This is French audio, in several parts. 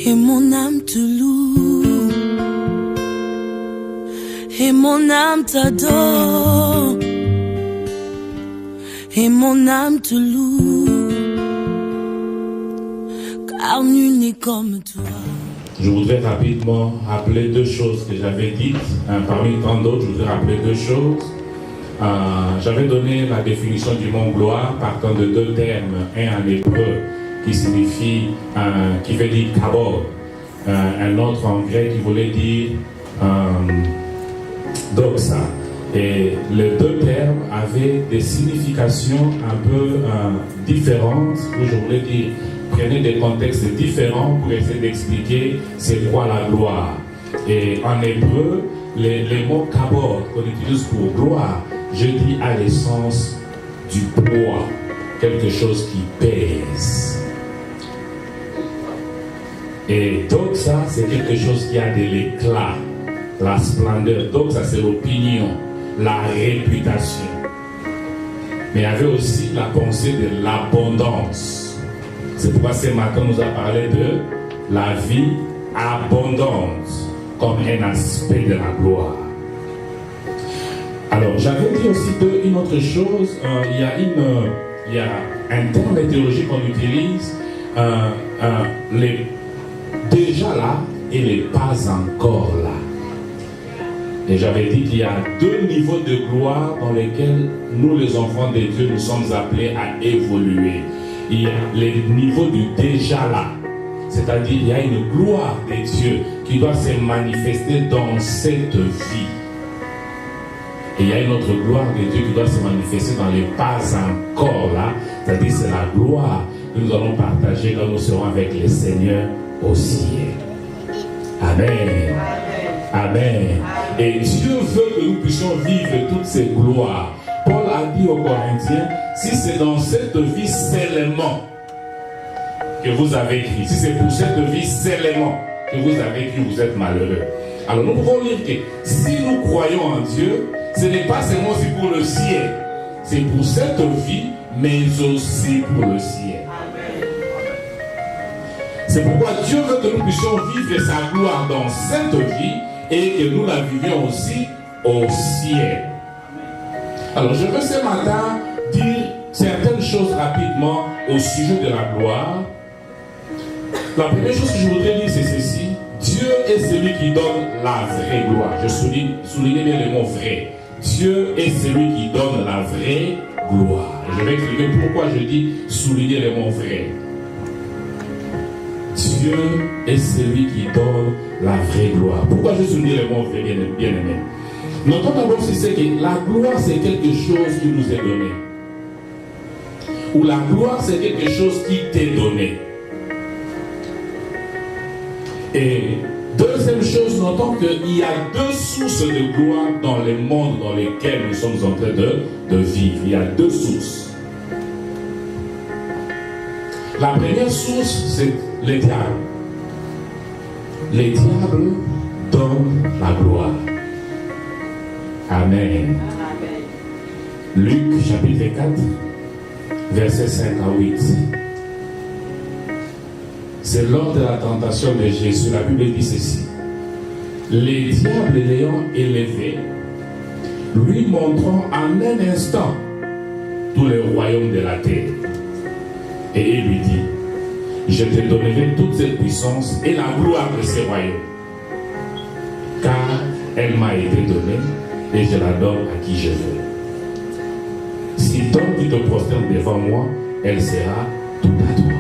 Et mon âme te loue, et mon âme t'adore, et mon âme te loue, car nul n'est comme toi. Je voudrais rapidement rappeler deux choses que j'avais dites. Parmi tant d'autres, je voudrais rappeler deux choses. J'avais donné la définition du mot gloire partant de deux termes, un en hébreu qui signifie, qui veut dire kabod, un autre en grec qui voulait dire doxa. Et les deux termes avaient des significations un peu différentes, où je voulais dire, prenez des contextes différents pour essayer d'expliquer c'est quoi la gloire. Et en hébreu, les mots kabod qu'on utilise pour gloire, je dis à l'essence du poids, quelque chose qui pèse. Et doxa, c'est quelque chose qui a de l'éclat, la splendeur. Doxa, c'est l'opinion, la réputation. Mais il y avait aussi la pensée de l'abondance. C'est pourquoi ce matin, on nous a parlé de la vie abondante comme un aspect de la gloire. Alors, j'avais dit aussi une autre chose. Il y a un terme de théologie qu'on utilise, les déjà là et les pas encore là. Et j'avais dit qu'il y a deux niveaux de gloire dans lesquels nous, les enfants de Dieu, nous sommes appelés à évoluer. Il y a les niveaux du déjà là. C'est-à-dire il y a une gloire de Dieu qui doit se manifester dans cette vie. Et il y a une autre gloire de Dieu qui doit se manifester dans les pas encore là. C'est-à-dire c'est la gloire que nous allons partager quand nous serons avec le Seigneur au ciel. Amen. Amen. Et Dieu veut que nous puissions vivre toutes ces gloires. Paul a dit aux Corinthiens, si c'est dans cette vie seulement que vous avez écrit, si c'est pour cette vie seulement que vous avez écrit, vous êtes malheureux. Alors nous pouvons lire que si nous croyons en Dieu, ce n'est pas seulement aussi pour le ciel, c'est pour cette vie, mais aussi pour le ciel. C'est pourquoi Dieu veut que nous puissions vivre sa gloire dans cette vie et que nous la vivions aussi au ciel. Alors je veux ce matin dire certaines choses rapidement au sujet de la gloire. La première chose que je voudrais dire, c'est ceci. Dieu est celui qui donne la vraie gloire. Je souligne bien le mot vrai. Dieu est celui qui donne la vraie gloire. Je vais expliquer pourquoi je dis souligner le mot vrai. Dieu est celui qui donne la vraie gloire. Pourquoi je souligne le mot vrai, bien aimé? Notons d'abord c'est que la gloire c'est quelque chose qui nous est donné. Ou la gloire c'est quelque chose qui t'est donné. Et deuxième chose, notons qu'il y a deux sources de gloire dans les mondes dans lesquels nous sommes en train de vivre. Il y a deux sources. La première source, c'est les diables. Les diables donnent la gloire. Amen. Luc chapitre 4, versets 5 à 8. C'est lors de la tentation de Jésus, la Bible dit ceci. Les diables l'ayant élevé, lui montrant en un instant tous les royaumes de la terre. Et il lui dit, je te donnerai toute cette puissance et la gloire de ces royaumes, car elle m'a été donnée et je la donne à qui je veux. Si toi tu te prosternes devant moi, elle sera toute à toi.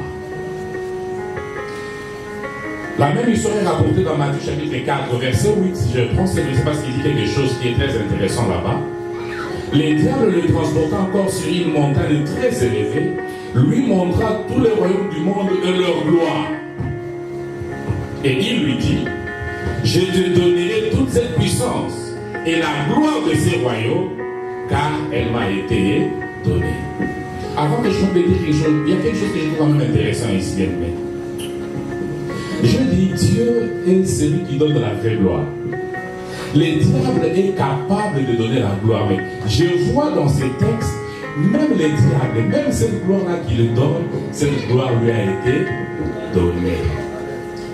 La même histoire est rapportée dans Matthieu chapitre 4, verset 8. Je prends ce verset parce qu'il dit quelque chose qui est très intéressant là-bas. Les diables le transportant encore sur une montagne très élevée, lui montra tous les royaumes du monde et leur gloire. Et il lui dit, je te donnerai toute cette puissance et la gloire de ces royaumes, car elle m'a été donnée. Avant que je vous dise quelque chose, il y a quelque chose que je trouve quand même intéressant ici, bien aimé. Je dis, Dieu est celui qui donne la vraie gloire. Le diable est capable de donner la gloire. Mais je vois dans ces textes, même les diables, même cette gloire-là qu'il donne, cette gloire lui a été donnée.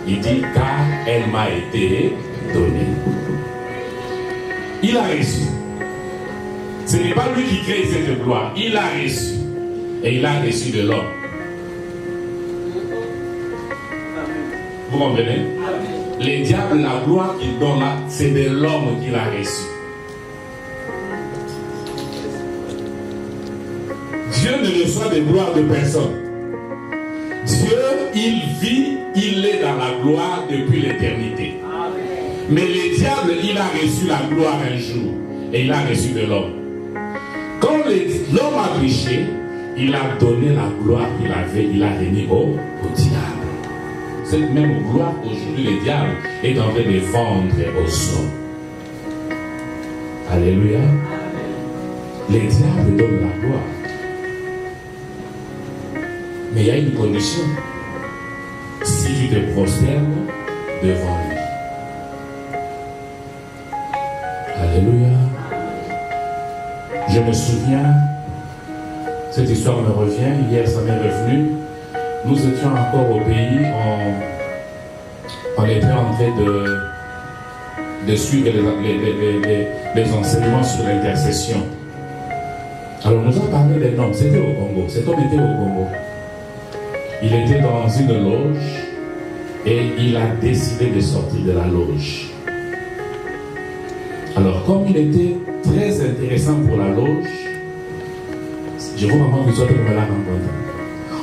Il dit, car elle m'a été donnée. Il a reçu. Ce n'est pas lui qui crée cette gloire. Il a reçu. Et il a reçu de l'homme. Vous comprenez? Les diables, la gloire qu'ils donnent là, c'est de l'homme qu'il a reçu. Dieu ne reçoit de gloire de personne. Dieu, il vit, il est dans la gloire depuis l'éternité. Mais le diable, il a reçu la gloire un jour. Et il a reçu de l'homme. Quand l'homme a péché, il a donné la gloire qu'il avait, il a remis au diable. Cette même gloire qu'aujourd'hui le diable est en train de vendre aux hommes. Alléluia. Les diables donnent la gloire. Mais il y a une condition. Si tu te prosternes devant lui. Alléluia. Je me souviens, cette histoire me revient, hier ça m'est revenu. Nous étions encore au pays, on était en train de suivre les enseignements sur l'intercession. Alors on nous a parlé d'un homme, c'était au Congo, cet homme était au Congo. Il était dans une loge et il a décidé de sortir de la loge. Alors comme il était très intéressant pour la loge, je vous demande que vous me la rencontre.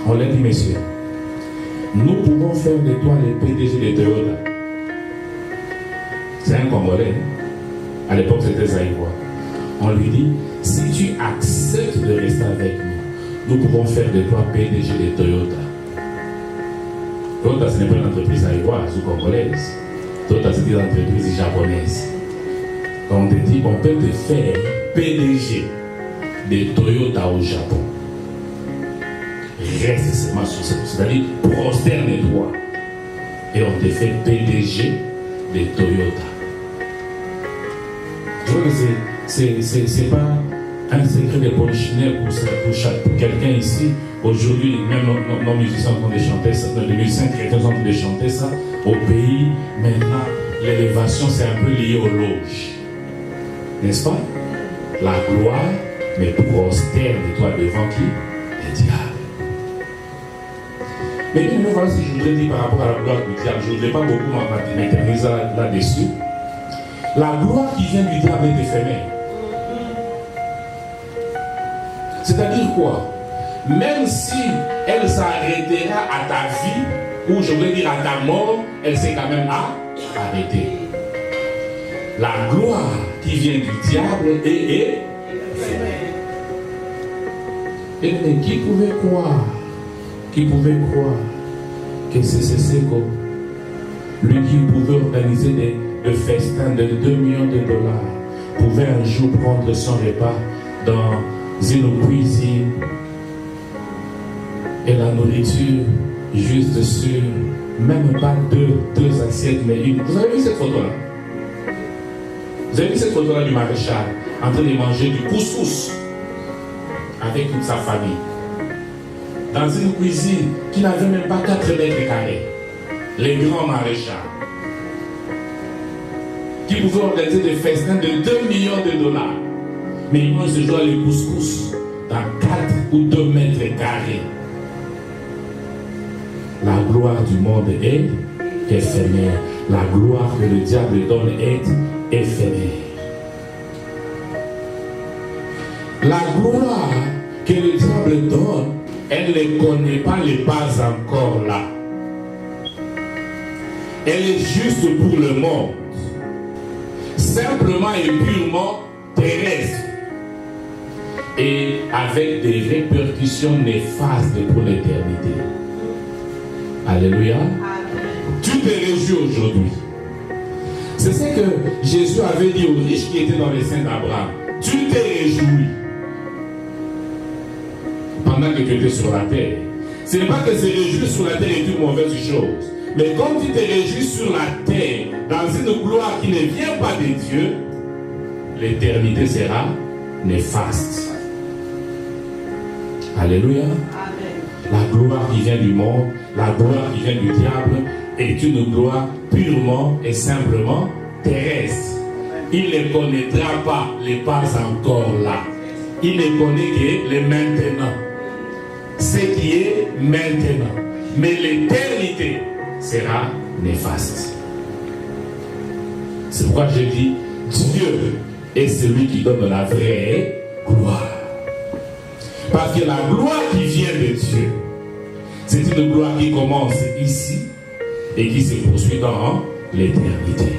On l'a dit, messieurs, nous pouvons faire de toi le PDG de Toyota. C'est un Congolais. À l'époque, c'était Zaïrois. On lui dit, si tu acceptes de rester avec nous, nous pouvons faire de toi PDG de Toyota. Toyota, ce n'est pas une entreprise zaïroise ou congolaise. Toyota, c'est une entreprise japonaise. Donc, on te dit, on peut te faire PDG de Toyota au Japon. Reste seulement sur ce, c'est-à-dire prosterne-toi et on te fait PDG de Toyota. Je vois que c'est pas un secret de polichinelle pour quelqu'un ici. Aujourd'hui, même nos musiciens sont en train de chanter ça, les musiciens chrétiens sont en train de chanter ça. Au pays, maintenant, l'élévation c'est un peu lié aux loges. N'est-ce pas? La gloire, mais prosterne-toi devant qui? Le diable. Mais bien, voilà ce que je voudrais dire par rapport à la gloire du diable. Je ne voudrais pas beaucoup m'interniser là-dessus. La gloire qui vient du diable est éphémère. C'est-à-dire quoi? Même si elle s'arrêtera à ta vie, ou je voulais dire à ta mort, elle s'est quand même arrêtée. La gloire qui vient du diable est éphémère. Et mais qui pouvait croire? Qui pouvait croire que c'est Seko, lui qui pouvait organiser des festins de 2 millions de dollars, pouvait un jour prendre son repas dans une cuisine et la nourriture juste sur, même pas deux assiettes, mais une. Vous avez vu cette photo-là? Vous avez vu cette photo-là du maréchal en train de manger du couscous avec toute sa famille? Dans une cuisine qui n'avait même pas 4 mètres carrés. Les grands maréchals. Qui pouvaient organiser des festins de 2 millions de dollars. Mais ils mangent ce jour les couscous dans 4 ou 2 mètres carrés. La gloire du monde est éphémère. La gloire que le diable donne est éphémère. La gloire que le diable donne, elle ne connaît pas les pas encore là. Elle est juste pour le monde. Simplement et purement terrestre. Et avec des répercussions néfastes pour l'éternité. Alléluia. Tu te réjouis aujourd'hui. C'est ce que Jésus avait dit aux riches qui étaient dans les seins d'Abraham. Tu te réjouis. Pendant que tu étais sur la terre. Ce n'est pas que se réjouir sur la terre est une mauvaise chose. Mais quand tu te réjouis sur la terre, dans une gloire qui ne vient pas de Dieu, l'éternité sera néfaste. Alléluia. Amen. La gloire qui vient du monde, la gloire qui vient du diable est une gloire purement et simplement terrestre. Il ne connaîtra pas les pas encore là. Il ne connaît que les maintenant. Ce qui est maintenant. Mais l'éternité sera néfaste. C'est pourquoi je dis, Dieu est celui qui donne la vraie gloire. Parce que la gloire qui vient de Dieu, c'est une gloire qui commence ici et qui se poursuit dans l'éternité.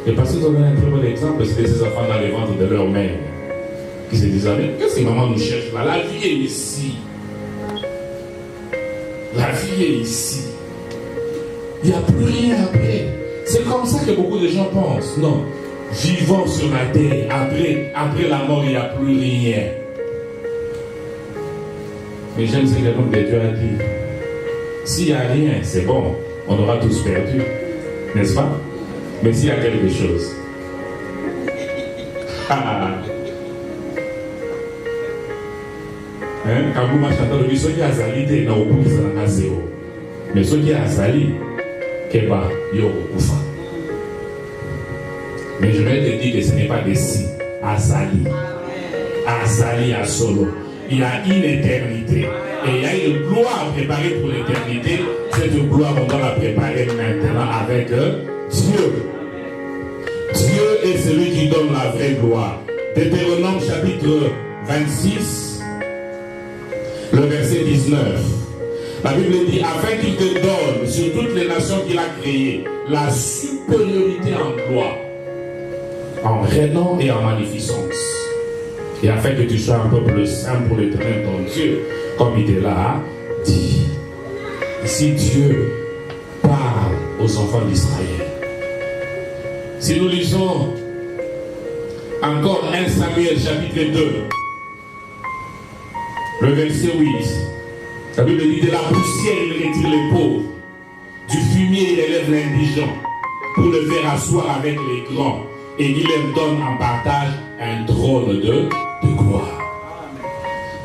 Et parce que vous avez un très bon exemple, c'était ces enfants dans les ventres de leur mère qui se disaient, mais qu'est-ce que maman nous cherche là? La vie est ici. La vie est ici. Il n'y a plus rien après. C'est comme ça que beaucoup de gens pensent. Non. Vivons sur la terre. Après la mort, il n'y a plus rien. Mais j'aime ce que l'homme de Dieu a dit. S'il n'y a rien, c'est bon. On aura tous perdu. N'est-ce pas? Mais s'il y a quelque chose. Quand vous marchez dans le vie, ceux qui ont sali, ils n'ont pas zéro. Mais ceux qui ont sali, ils ont kufa. Mais je vais te dire que ce n'est pas des si. Azali. Azali à solo. Il y a une éternité. Et il y a une gloire préparée pour l'éternité. Cette gloire, on doit la préparer maintenant avec Dieu. Dieu est celui qui donne la vraie gloire. Deutéronome chapitre 26, le verset 19. La Bible dit, afin qu'il te donne sur toutes les nations qu'il a créées la supériorité en gloire, en renom et en magnificence. Et afin que tu sois un peuple saint pour l'Éternel ton Dieu, comme il te l'a dit. Si Dieu parle aux enfants d'Israël, si nous lisons encore 1 Samuel chapitre 2, le verset 8, la Bible dit, de la poussière il retire les pauvres, du fumier il élève l'indigent, pour le faire asseoir avec les grands, et il leur donne en partage un trône de gloire.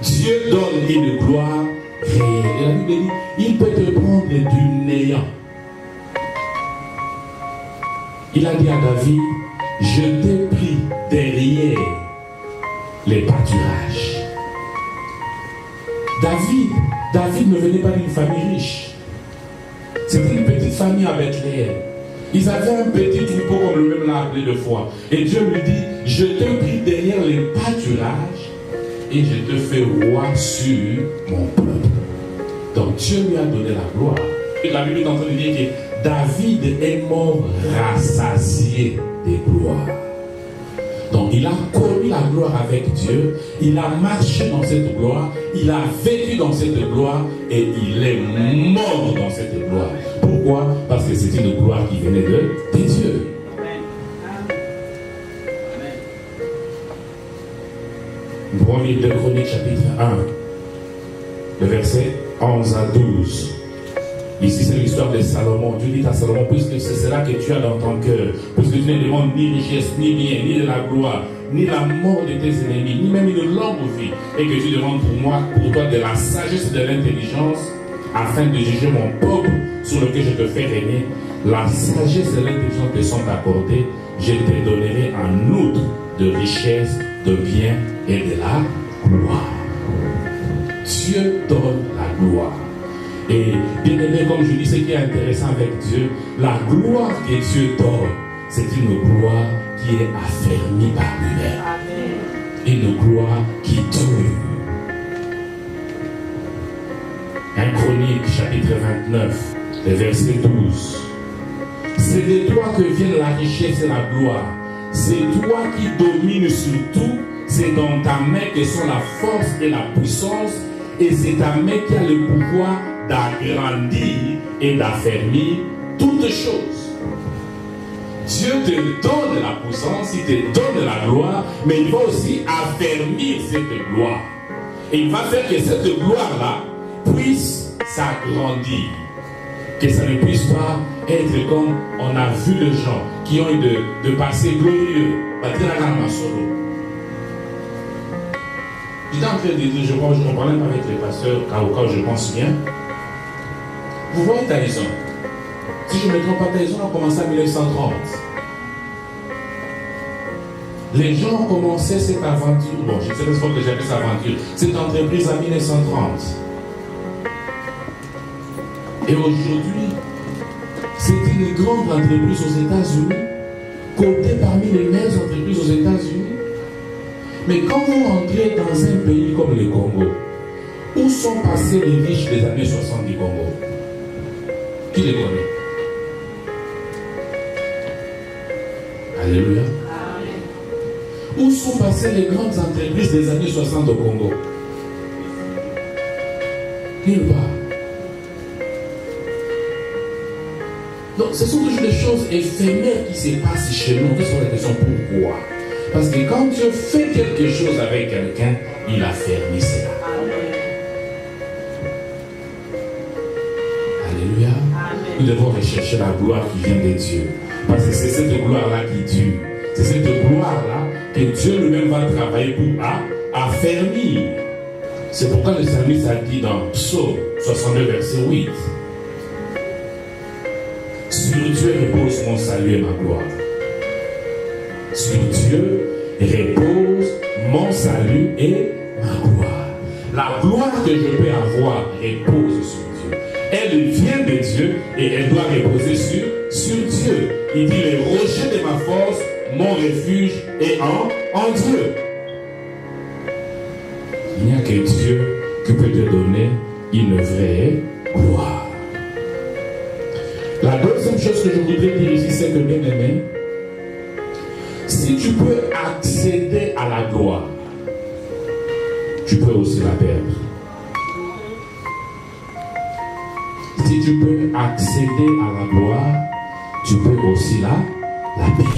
Dieu donne une gloire réelle. Et la Bible dit, il peut te prendre du néant. Il a dit à David, je t'ai pris derrière les pâturages. David ne venait pas d'une famille riche. C'était une petite famille à Bethléem. Ils avaient un petit troupeau, comme le même l'a appelé deux fois. Et Dieu lui dit, je t'ai pris derrière les pâturages et je te fais roi sur mon peuple. Donc Dieu lui a donné la gloire. Et la Bible est en train de dire que David est mort rassasié des gloires. Donc il a connu la gloire avec Dieu, il a marché dans cette gloire, il a vécu dans cette gloire et il est mort dans cette gloire. Pourquoi? Parce que c'est une gloire qui venait de Dieu. Nous pouvons lire 2 Chroniques chapitre 1, le verset 11 à 12. Ici, c'est l'histoire de Salomon. Dieu dit à Salomon, puisque c'est cela que tu as dans ton cœur, puisque tu ne demandes ni richesse, ni bien, ni de la gloire, ni la mort de tes ennemis, ni même une longue vie, et que tu demandes pour toi de la sagesse et de l'intelligence, afin de juger mon peuple sur lequel je te fais régner, la sagesse et l'intelligence te sont accordées, je te donnerai en outre de richesse, de bien et de la gloire. Dieu donne la gloire. Et bien aimé, comme je dis, ce qui est intéressant avec Dieu, la gloire que Dieu donne, c'est une gloire qui est affermie par lui-même. Une gloire qui dure. 1 Chronique, chapitre 29, le verset 12. C'est de toi que vient la richesse et la gloire. C'est toi qui domines sur tout. C'est dans ta main que sont la force et la puissance. Et c'est ta main qui a le pouvoir d'agrandir et d'affermir toutes choses. Dieu te donne la puissance, il te donne la gloire, mais il va aussi affermir cette gloire. Et il va faire que cette gloire-là puisse s'agrandir. Que ça ne puisse pas être comme on a vu les gens qui ont eu de passé glorieux. J'étais en train de dire, je parlais avec les pasteurs, quand je pense bien. Vous voyez Tyson. Si je ne me trompe pas, Tyson a commencé en 1930. Les gens ont commencé cette aventure, bon, je ne sais pas si que j'appelle cette aventure, cette entreprise en 1930. Et aujourd'hui, c'est une grande entreprise aux États-Unis, cotée parmi les meilleures entreprises aux États-Unis. Mais quand vous entrez dans un pays comme le Congo, où sont passés les riches des années 60 du Congo? Qui les connaît? Alléluia. Où sont passées les grandes entreprises des années 60 au Congo? Nulle part. Donc, ce sont toujours des choses éphémères qui se passent chez nous. C'est la question pourquoi. Parce que quand Dieu fait quelque chose avec quelqu'un, il a fermé cela. Alléluia. Nous devons rechercher la gloire qui vient de Dieu. Parce que c'est cette gloire-là qui dure. C'est cette gloire-là que Dieu lui-même va travailler pour affermir. C'est pourquoi le psalmiste a dit dans Psaume 62, verset 8. Sur Dieu repose mon salut et ma gloire. Sur Dieu repose mon salut et ma gloire. La gloire que je peux avoir repose sur Dieu. Elle vient de Dieu et elle doit reposer sur Dieu. Il dit le rocher de ma force, mon refuge est en Dieu. Il n'y a que Dieu qui peut te donner une vraie gloire. La deuxième chose que je voudrais dire ici, c'est que bien aimé, si tu peux accéder à la gloire, tu peux aussi la perdre. Si tu peux accéder à la gloire, tu peux aussi la perdre.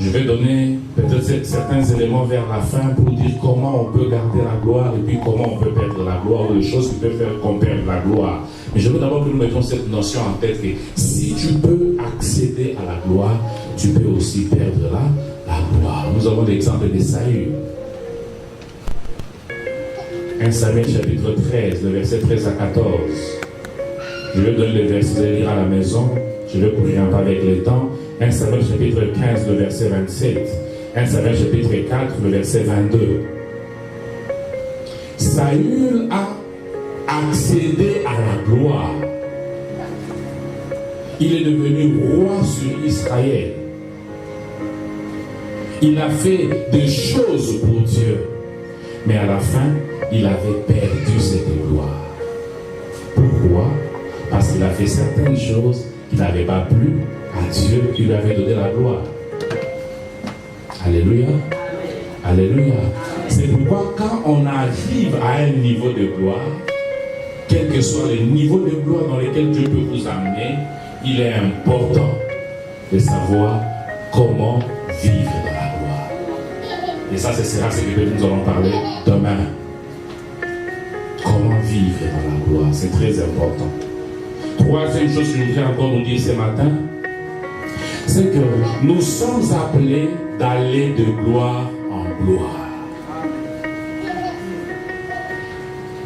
Je vais donner peut-être certains éléments vers la fin pour dire comment on peut garder la gloire et puis comment on peut perdre la gloire ou les choses qui peuvent faire qu'on perde la gloire. Mais je veux d'abord que nous mettons cette notion en tête que si tu peux accéder à la gloire, tu peux aussi perdre la gloire. Nous avons l'exemple de Saül. 1 Samuel chapitre 13, le verset 13 à 14. Je vais donner les versets, vous allez lire à la maison. Je vais courir un peu avec le temps. 1 Samuel chapitre 15, le verset 27. 1 Samuel chapitre 4, le verset 22. Saül a accédé à la gloire. Il est devenu roi sur Israël. Il a fait des choses pour Dieu. Mais à la fin, il avait perdu cette gloire. Pourquoi? Parce qu'il a fait certaines choses qui n'avaient pas plu à Dieu qui lui avait donné la gloire. Alléluia. Alléluia. C'est pourquoi quand on arrive à un niveau de gloire, quel que soit le niveau de gloire dans lequel Dieu peut vous amener, il est important de savoir comment vivre dans la gloire. Et ça, ce sera ce que nous allons parler demain. Comment vivre dans la gloire, c'est très important. Troisième chose que je voudrais encore nous dire ce matin, c'est que nous sommes appelés d'aller de gloire en gloire.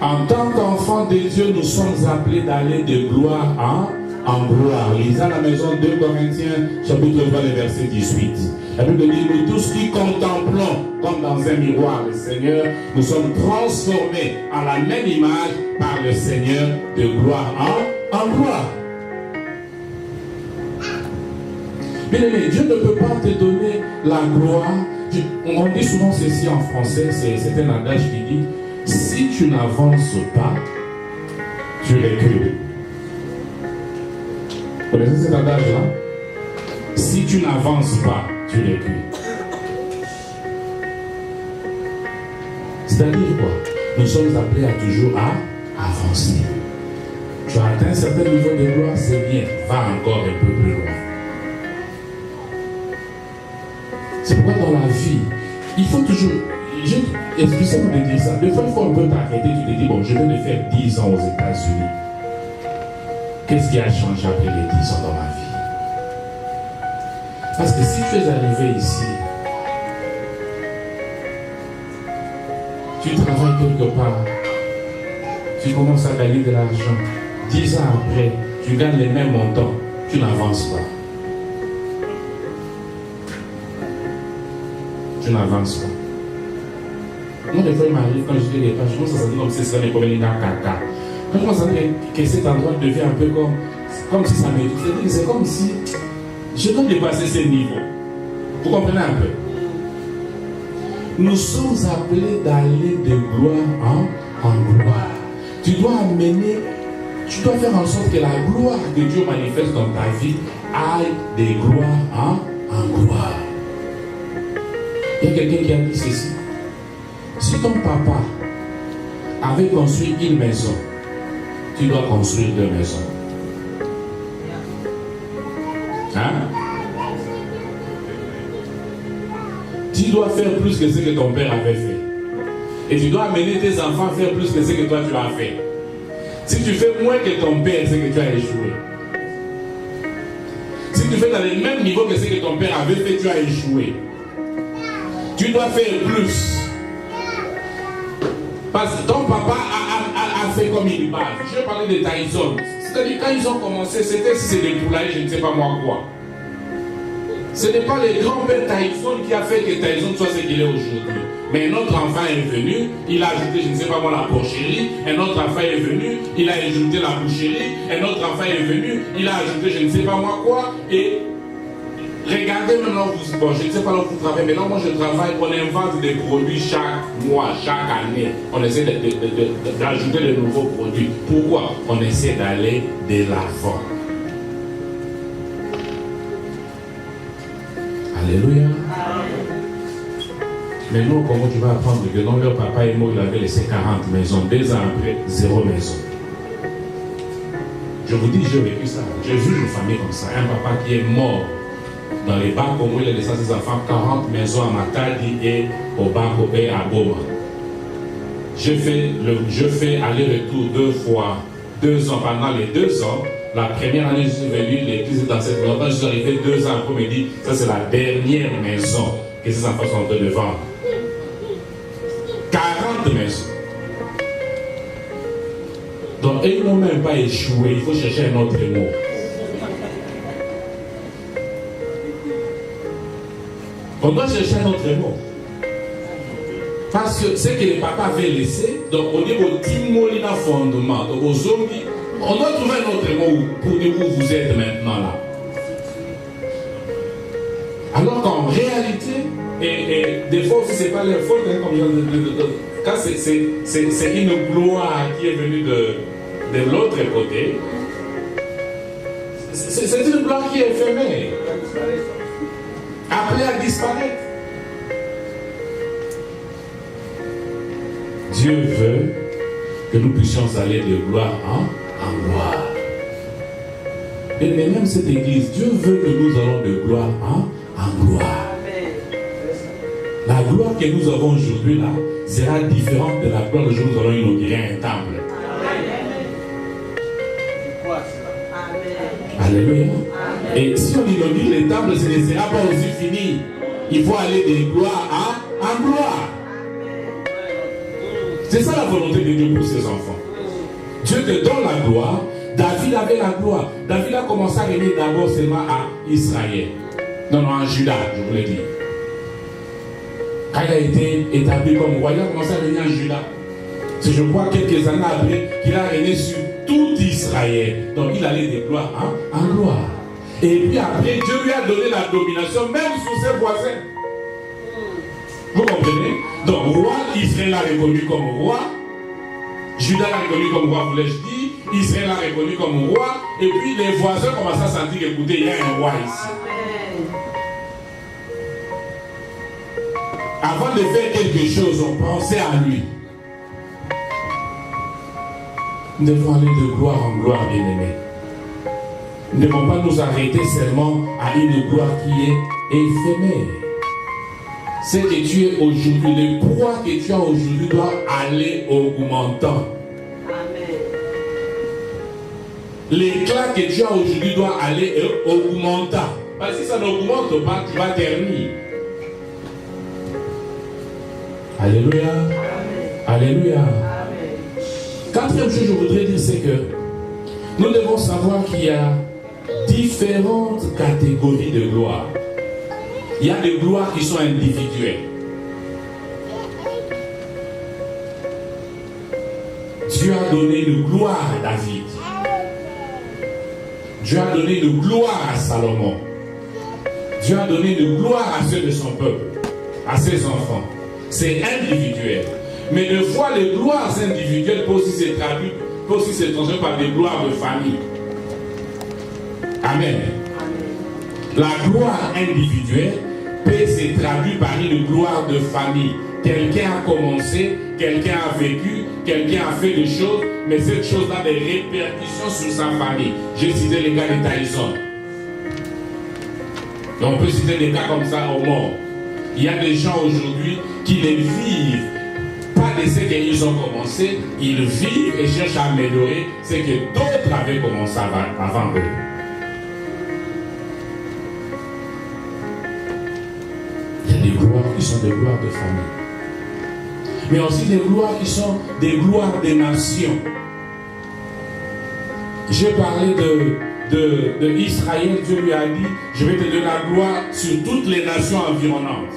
En tant qu'enfants de Dieu, nous sommes appelés d'aller de gloire en gloire. Lisez à la maison 2 Corinthiens, chapitre 20, le verset 18. La Bible dit, nous tous qui contemplons comme dans un miroir le Seigneur, nous sommes transformés à la même image par le Seigneur de gloire en gloire. Bien aimé, Dieu ne peut pas te donner la gloire. On dit souvent ceci en français, c'est un adage qui dit, si tu n'avances pas, tu recules. Vous connaissez cet adage-là? Si tu n'avances pas, tu recules. C'est-à-dire quoi? Nous sommes appelés à toujours avancer. Tu as atteint un certain niveau de gloire, c'est bien. Va encore un peu plus loin. C'est pourquoi dans la vie, il faut toujours... Excusez-moi de dire ça. Des fois, il faut un peu t'arrêter. Tu te dis, bon, je vais le faire 10 ans aux États-Unis. Qu'est-ce qui a changé après les 10 ans dans ma vie? Parce que si tu es arrivé ici, tu travailles quelque part, tu commences à gagner de l'argent. 10 ans après, tu gagnes les mêmes montants, tu n'avances pas. Tu n'avances pas. Moi, des fois, il m'arrive quand je fais des pages, je commence à sentir comme si ça n'est pas venu dans caca. Quand je commence à sentir que cet endroit devient un peu comme si ça m'étouffe. C'est comme si je dois dépasser ces niveaux. Vous comprenez un peu? Nous sommes appelés d'aller de gloire en gloire. Tu dois faire en sorte que la gloire que Dieu manifeste dans ta vie aille de gloire en gloire. Il y a quelqu'un qui a dit ceci. Si ton papa avait construit une maison, tu dois construire 2 maisons. Hein? Tu dois faire plus que ce que ton père avait fait. Et tu dois amener tes enfants à faire plus que ce que toi tu as fait. Si tu fais moins que ton père, c'est que tu as échoué. Si tu fais dans le même niveau que ce que ton père avait fait, tu as échoué. Tu dois faire plus. Parce que ton papa a fait comme il parle. Je vais parler de Tyson. C'est-à-dire quand ils ont commencé, c'était si c'est des poulaillers, je ne sais pas moi quoi. Ce n'est pas le grand-père Tyson qui a fait que Tyson soit ce qu'il est aujourd'hui. Mais un autre enfant est venu, il a ajouté, je ne sais pas moi, la porcherie. Un autre enfant est venu, il a ajouté la boucherie. Un autre enfant est venu, il a ajouté je ne sais pas moi quoi. Et regardez maintenant, bon, je ne sais pas là où vous travaillez, mais là moi je travaille, on invente des produits chaque mois, chaque année. On essaie d'ajouter de nouveaux produits. Pourquoi? On essaie d'aller de l'avant. Alléluia. Mais nous, comment tu vas apprendre que non, leur papa est mort, il avait laissé 40 maisons. 2 ans après, 0 maison. Je vous dis, j'ai vécu ça. J'ai vu une famille comme ça. Un papa qui est mort dans les banques, où il a laissé à ses enfants 40 maisons à Matadi et au Banco et à Boma. Je fais aller-retour 2 fois, 2 ans. Pendant les 2 ans, la première année, je suis venu, l'église est dans cette maison. Je suis arrivé 2 ans après, il me dit, ça c'est la dernière maison que ces enfants sont en train de vendre. 40 maisons. Donc, ils n'ont même pas échoué. Il faut chercher un autre mot. On doit chercher un autre mot. Parce que ce que les papas avaient laissé, donc au niveau d'immobilier fondement, donc aux zombies, on doit trouver un autre mot pour dire où vous êtes maintenant là. Alors qu'en réalité, et des fois aussi, ce n'est pas leur faute, quand c'est une gloire qui est venue de l'autre côté, c'est une gloire qui est éphémère, appelée à disparaître. Dieu veut que nous puissions aller de gloire en gloire. Et même cette église, Dieu veut que nous allons de gloire en gloire. La gloire que nous avons aujourd'hui là sera différente de la gloire le jour où nous allons inaugurer un temple. Alléluia. Et si on inaugure les temples, ce ne sera pas aussi fini. Il faut aller de gloire en gloire. C'est ça la volonté de Dieu pour ses enfants. Dieu te donne la gloire. David avait la gloire. David a commencé à régner d'abord seulement à Israël. Non, en Juda, je vous l'ai dit. Quand il a été établi comme roi, il a commencé à régner en Juda. C'est, je crois, quelques années après qu'il a régné sur tout Israël. Donc il allait de gloire en gloire. Et puis après, Dieu lui a donné la domination, même sur ses voisins. Vous comprenez? Donc, roi, Israël l'a reconnu comme roi. Juda l'a reconnu comme roi, voulais-je dire. Israël l'a reconnu comme roi. Et puis les voisins commencent à sentir qu'écoutez, il y a un roi ici. Avant de faire quelque chose, on pensait à lui. Nous devons aller de gloire en gloire, bien-aimés. Nous ne devons pas nous arrêter seulement à une gloire qui est éphémère. Ce que tu es aujourd'hui, le poids que tu as aujourd'hui doit aller augmentant. Amen. L'éclat que tu as aujourd'hui doit aller augmentant. Parce que si ça n'augmente pas, tu vas ternir. Alléluia. Amen. Alléluia. Amen. Quatrième chose que je voudrais dire, c'est que nous devons savoir qu'il y a différentes catégories de gloire. Il y a des gloires qui sont individuelles. Dieu a donné une gloire à David. Dieu a donné une gloire à Salomon. Dieu a donné une gloire à ceux de son peuple, à ses enfants. C'est individuel. Mais de fois, les gloires individuelles peuvent aussi se traduire par des gloires de famille. Amen. La gloire individuelle peut se traduire par une gloire de famille. Quelqu'un a commencé, quelqu'un a vécu, quelqu'un a fait des choses, mais cette chose-là a des répercussions sur sa famille. J'ai cité les cas de Tyson. On peut citer des cas comme ça au monde. Il y a des gens aujourd'hui qui ne vivent pas de ce qu'ils ont commencé, ils vivent et cherchent à améliorer ce que d'autres avaient commencé avant eux. Il y a des gloires qui sont des gloires de famille. Mais aussi des gloires qui sont des gloires des nations. J'ai parlé de Israël, Dieu lui a dit, je vais te donner la gloire sur toutes les nations environnantes.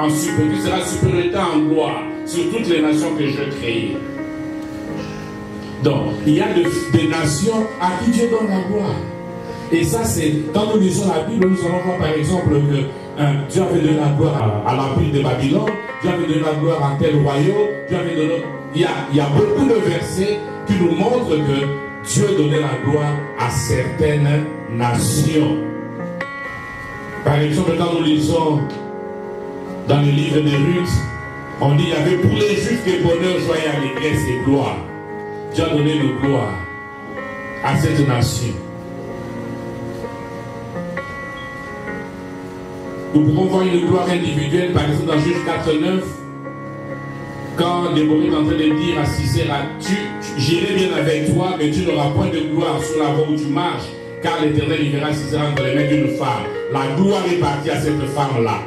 Tu seras supériorité en gloire sur toutes les nations que je crée. Donc, il y a des nations à qui Dieu donne la gloire. Et ça, c'est, quand nous lisons la Bible, nous allons voir par exemple que Dieu avait donné la gloire à l'empire de Babylone, Dieu avait donné la gloire à tel royaume, Dieu avait donné... Il y a beaucoup de versets qui nous montrent que Dieu donnait la gloire à certaines nations. Par exemple, quand nous lisons dans le livre de Ruth, on dit qu'il y avait pour les Juifs que bonheur, joie et allégresse et gloire. Dieu a donné une gloire à cette nation. Nous pouvons voir une gloire individuelle, par exemple dans Juge 4:9, quand Déborah est en train de dire à Sisera, j'irai bien avec toi, mais tu n'auras point de gloire sur la voie où tu marches, car l'Éternel livrera Sisera entre les mains d'une femme. La gloire est partie à cette femme-là.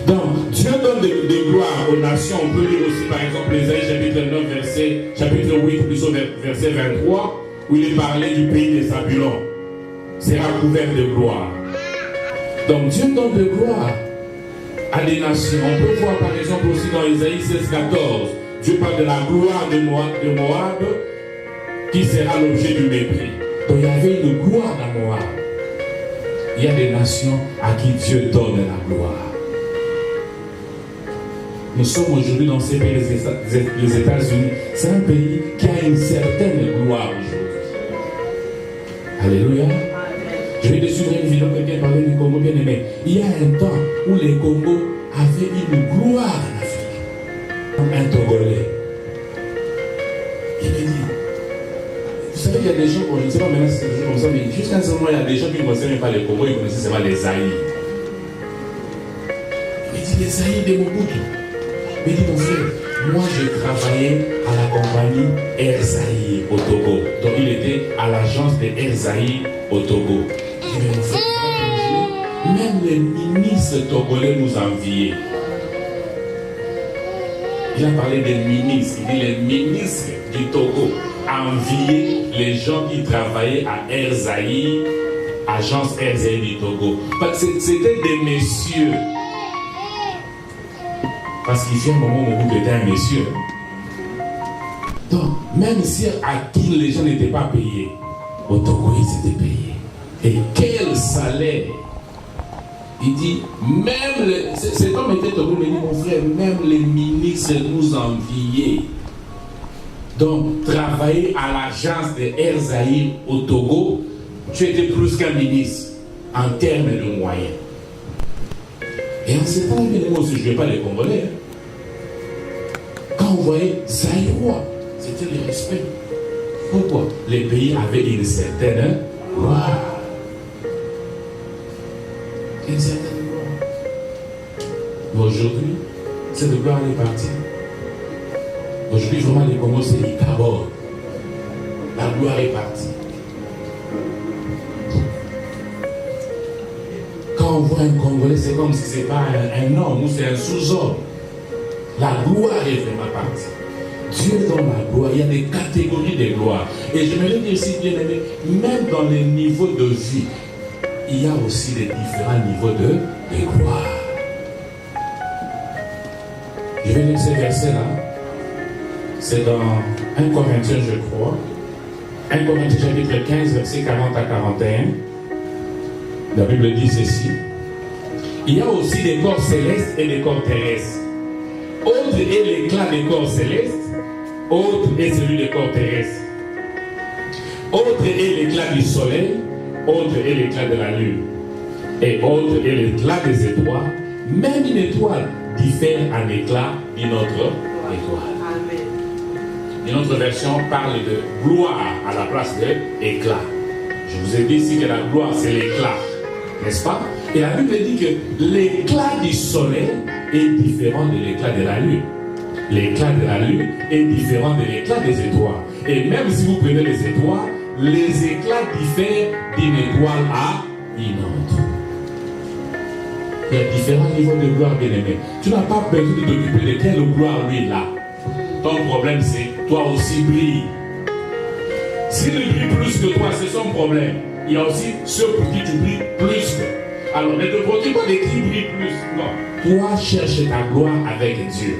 Donc, Dieu donne des gloires aux nations. On peut lire aussi, par exemple, Ésaïe chapitre 9, chapitre 8, plutôt verset 23, où il est parlé du pays des Zabulon. Sera couvert de gloire. Donc, Dieu donne de gloire à des nations. On peut voir, par exemple, aussi dans Ésaïe 16, 14, Dieu parle de la gloire de Moab qui sera l'objet du mépris. Donc, il y avait une gloire dans Moab. Il y a des nations à qui Dieu donne la gloire. Nous sommes aujourd'hui dans ces pays, les États-Unis. C'est un pays qui a une certaine gloire aujourd'hui. Alléluia. Je vais te suivre une vidéo, quelqu'un parlait du Congo bien aimé. Il y a un temps où les Congos avaient une gloire en Afrique. Un Togolais. Il me dit, vous savez qu'il y a des gens, je ne sais pas maintenant si c'est toujours comme ça, mais jusqu'à ce moment, il y a des gens qui ne connaissaient même pas les Congos, ils connaissaient seulement les Zaïres. Il me dit, les Zaïres de Mobutu. Il me dit, mon frère, moi j'ai travaillé à la compagnie Air Zaïre au Togo. Donc il était à l'agence de Air Zaïre au Togo. Il dit, mais mon frère, même les ministres togolais nous enviaient. Il a parlé des ministres. Il dit, les ministres du Togo enviaient les gens qui travaillaient à Air Zaïre, agence Air Zaïre du Togo. C'était des messieurs. Parce qu'il y a un moment où vous étiez un monsieur. Donc, même si à qui les gens n'étaient pas payés, au Togo, ils étaient payés. Et quel salaire! Il dit, même cet homme était Togo, mais il dit, mon frère, même les ministres nous enviaient. Donc, travailler à l'agence de Air Zaïre au Togo, tu étais plus qu'un ministre en termes de moyens. Et en ce temps, moi aussi, je ne vais pas les Congolais. Quand on voyait Zaïrois, c'était le respect. Pourquoi? Les pays avaient une certaine gloire. Une certaine gloire. Mais aujourd'hui, cette gloire est partie. Aujourd'hui, vraiment, les Congos, c'est l'Ikabod. La gloire est partie. Quand on voit un Congolais, c'est comme si ce n'est pas un homme ou c'est un sous-homme. La gloire est vraiment partie. Dieu donne la gloire. Il y a des catégories de gloire. Et je me dis ici, bien aimé, même dans les niveaux de vie, il y a aussi des différents niveaux de gloire. Je vais lire ces versets-là. C'est dans 1 Corinthiens, je crois. 1 Corinthiens chapitre 15, versets 40 à 41. La Bible dit ceci. Il y a aussi des corps célestes et des corps terrestres. Autre est l'éclat des corps célestes, autre est celui des corps terrestres. Autre est l'éclat du soleil, autre est l'éclat de la lune. Et autre est l'éclat des étoiles. Même une étoile diffère en éclat d'une autre étoile. Une autre version parle de gloire à la place de éclat. Je vous ai dit ici que la gloire c'est l'éclat, n'est-ce pas? Et la Bible dit que l'éclat du soleil est différent de l'éclat de la lune. L'éclat de la lune est différent de l'éclat des étoiles. Et même si vous prenez les étoiles, les éclats diffèrent d'une étoile à une autre. Il y a différents niveaux de gloire, bien aimé. Tu n'as pas besoin de t'occuper de quelle gloire lui est là. Ton problème c'est toi aussi brille. S'il brille plus que toi, c'est son problème. Il y a aussi ceux pour qui tu brilles plus. Alors ne te préoccupe pas de qui brille plus. Non. Toi cherche ta gloire avec Dieu.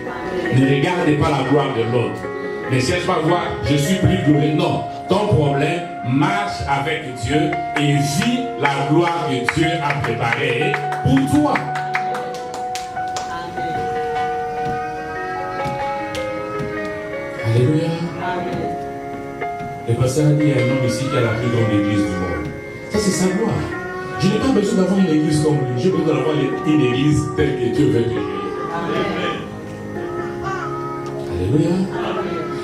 Ne regarde pas la gloire de l'autre. Ne cherche pas à voir je suis plus glorieux. Non. Ton problème, marche avec Dieu et vis la gloire que Dieu a préparée pour toi. Alléluia. Le pasteur a dit il y a un homme ici qui a la plus grande église du monde. Ça c'est sa gloire. Je n'ai pas besoin d'avoir une église comme lui. J'ai besoin d'avoir une église telle que Dieu veut que je l'ai. Alléluia.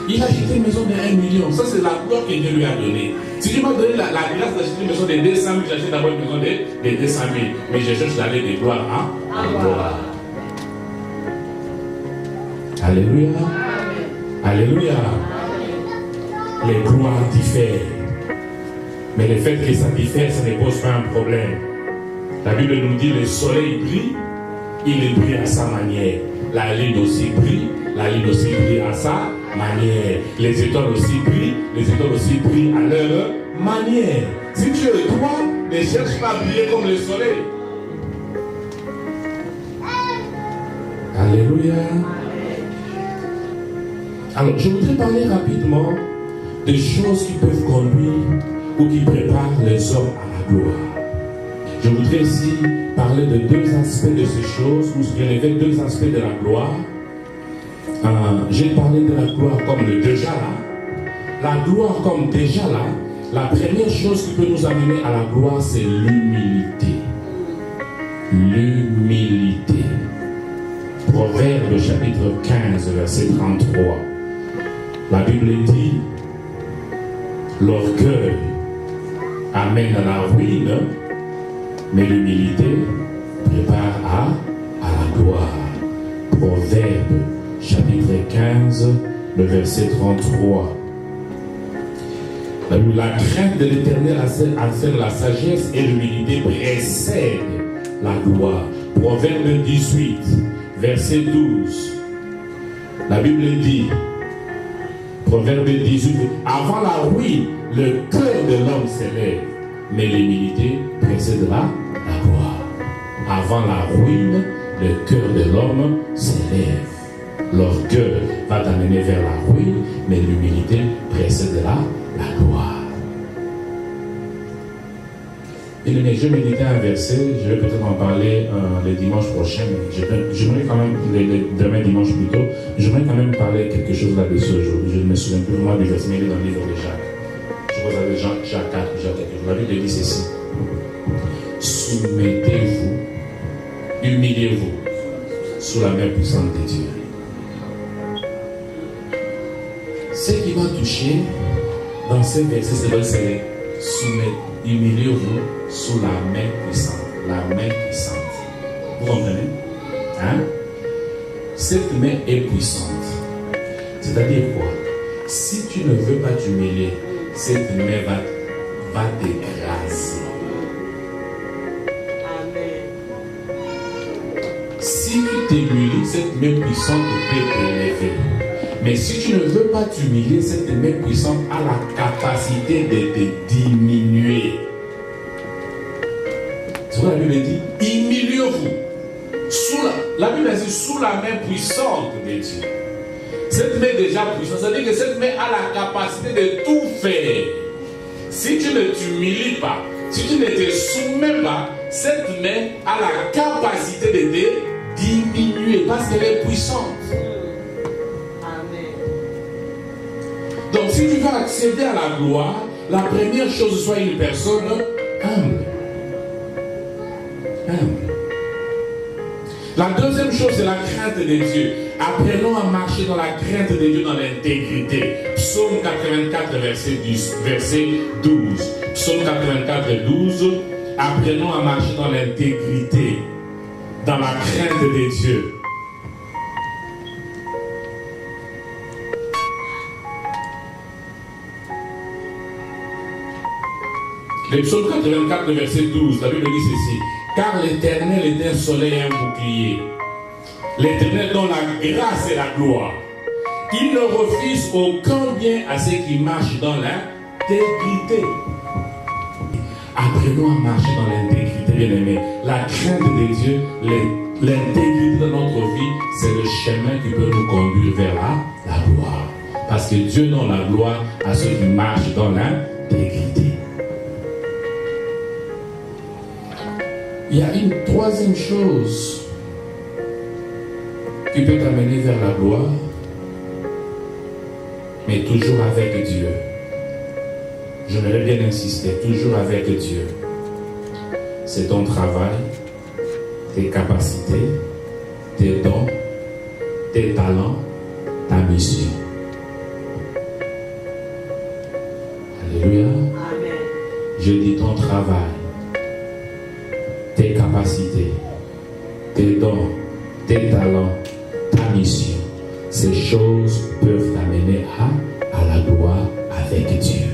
Il a acheté une maison de 1 million. Ça c'est la gloire que Dieu lui a donnée. Si Dieu m'a donné la grâce d'acheter une maison de 200 000, j'achète d'abord une maison de 200 000. Mais je cherche d'aller de gloire en gloire. Alléluia. Alléluia. Les gloires diffèrent. Mais le fait que ça diffère, ça ne pose pas un problème. La Bible nous dit le soleil brille, il brille à sa manière. La lune aussi brille, la lune aussi brille à sa manière. Les étoiles aussi brillent à leur manière. Si tu es toi, ne cherche pas à briller comme le soleil. Alléluia. Alors, je voudrais parler rapidement des choses qui peuvent conduire ou qui préparent les hommes à la gloire. Je voudrais ici parler de deux aspects de ces choses, ou relever deux aspects de la gloire. J'ai parlé de la gloire comme le déjà là. La gloire comme déjà là, la première chose qui peut nous amener à la gloire, c'est l'humilité. L'humilité. Proverbe chapitre 15, verset 33. La Bible dit, l'orgueil amène à la ruine, mais l'humilité prépare à la gloire. Proverbe chapitre 15, le verset 33. La crainte de l'Éternel enseigne la sagesse et l'humilité précède la gloire. Proverbe 18, verset 12. La Bible dit, Proverbe 18, avant la ruine, le cœur de l'homme s'élève, mais l'humilité précède la gloire. Avant la ruine, le cœur de l'homme s'élève. L'orgueil va t'amener vers la ruine, mais l'humilité précède la gloire. Et je méditais un verset, je vais peut-être en parler le dimanche prochain. J'aimerais quand même, demain dimanche plutôt, j'aimerais quand même parler quelque chose là-dessus aujourd'hui. Je ne me souviens plus vraiment du verset, mais il est dans le livre de Jacques. Je crois que c'est Jacques 4, Jacques 4. La Bible dit ceci. Soumettez-vous, humiliez-vous sous la main puissante de Dieu. Ce qui m'a touché dans ces versets, c'est humiliez-vous sous la main puissante. La main puissante. Vous comprenez? Hein? Cette main est puissante. C'est-à-dire quoi? Si tu ne veux pas t'humilier, cette main va t'écraser. Amen. si tu t'humilies, cette main puissante peut t'élever. Mais si tu ne veux pas t'humilier, cette main puissante a la capacité de te diminuer. C'est ce que la Bible dit, humiliez-vous. La Bible dit sous la main puissante de Dieu. Cette main déjà puissante, ça veut dire que cette main a la capacité de tout faire. Si tu ne t'humilies pas, si tu ne te soumets pas, cette main a la capacité de te diminuer parce qu'elle est puissante. Donc si tu veux accéder à la gloire, la première chose, sois une personne humble. La deuxième chose, c'est la crainte de Dieu. Apprenons à marcher dans la crainte de Dieu, dans l'intégrité. Psaume 84, verset 12. Psaume 84, 12. Apprenons à marcher dans l'intégrité, dans la crainte de Dieu. Le psaume 84, verset 12, la Bible dit ceci. Car l'Éternel est un soleil et un bouclier. L'Éternel donne la grâce et la gloire. Il ne refuse aucun bien à ceux qui marchent dans l'intégrité. Apprenons à marcher dans l'intégrité, bien-aimés. La crainte de Dieu, l'intégrité de notre vie, c'est le chemin qui peut nous conduire vers la gloire. Parce que Dieu donne la gloire à ceux qui marchent dans l'intégrité. Il y a une troisième chose qui peut t'amener vers la gloire, mais toujours avec Dieu. J'aimerais bien insister, toujours avec Dieu. C'est ton travail, tes capacités, tes dons, tes talents, ta mission. Alléluia. Amen. Je dis ton travail, tes capacités, tes dons, tes talents, ta mission. Ces choses peuvent t'amener à la gloire avec Dieu.